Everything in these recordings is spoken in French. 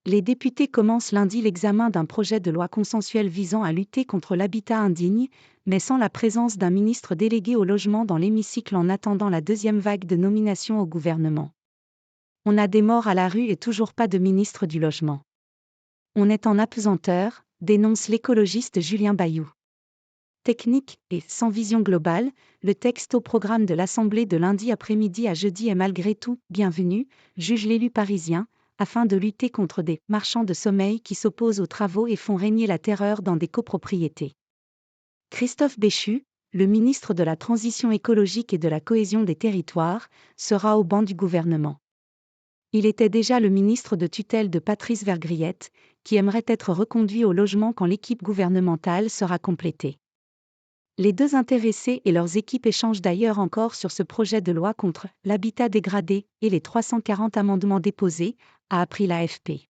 Les députés commencent lundi l'examen d'un projet de loi consensuel visant à lutter contre l'habitat indigne, mais sans la présence d'un ministre délégué au logement dans l'hémicycle en attendant la deuxième vague de nominations au gouvernement. On a des morts à la rue et toujours pas de ministre du logement. On est en apesanteur, dénonce l'écologiste Julien Bayou. Technique et sans vision globale, le texte au programme de l'Assemblée de lundi après-midi à jeudi est malgré tout bienvenu, juge l'élu parisien, afin de lutter contre des marchands de sommeil qui s'opposent aux travaux et font régner la terreur dans des copropriétés. Christophe Béchu, le ministre de la Transition écologique et de la cohésion des territoires, sera au banc du gouvernement. Il était déjà le ministre de tutelle de Patrice Vergriete, qui aimerait être reconduit au logement quand l'équipe gouvernementale sera complétée. Les deux intéressés et leurs équipes échangent d'ailleurs encore sur ce projet de loi contre l'habitat dégradé et les 340 amendements déposés, a appris l'AFP.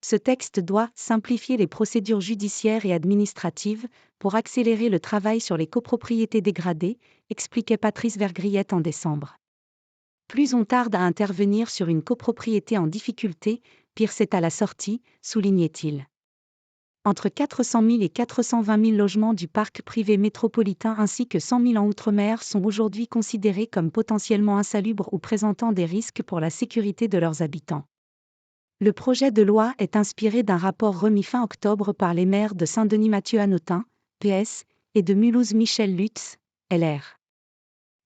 Ce texte doit simplifier les procédures judiciaires et administratives pour accélérer le travail sur les copropriétés dégradées, expliquait Patrice Vergriete en décembre. Plus on tarde à intervenir sur une copropriété en difficulté, pire c'est à la sortie, soulignait-il. Entre 400 000 et 420 000 logements du parc privé métropolitain ainsi que 100 000 en Outre-mer sont aujourd'hui considérés comme potentiellement insalubres ou présentant des risques pour la sécurité de leurs habitants. Le projet de loi est inspiré d'un rapport remis fin octobre par les maires de Saint-Denis-Mathieu-Hanotin, PS, et de Mulhouse-Michel Lutz, LR.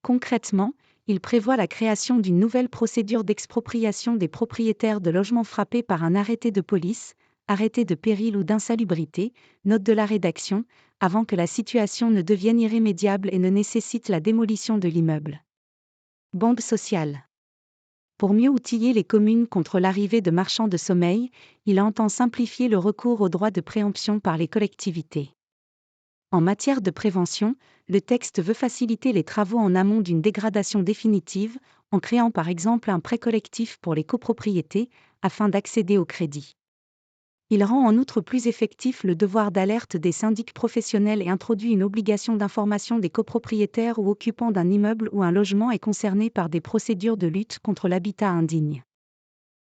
Concrètement, il prévoit la création d'une nouvelle procédure d'expropriation des propriétaires de logements frappés par un arrêté de police, arrêté de péril ou d'insalubrité, note de la rédaction, avant que la situation ne devienne irrémédiable et ne nécessite la démolition de l'immeuble. Bombe sociale. Pour mieux outiller les communes contre l'arrivée de marchands de sommeil, il entend simplifier le recours aux droits de préemption par les collectivités. En matière de prévention, le texte veut faciliter les travaux en amont d'une dégradation définitive, en créant par exemple un prêt collectif pour les copropriétés, afin d'accéder au crédit. Il rend en outre plus effectif le devoir d'alerte des syndics professionnels et introduit une obligation d'information des copropriétaires ou occupants d'un immeuble ou un logement est concerné par des procédures de lutte contre l'habitat indigne.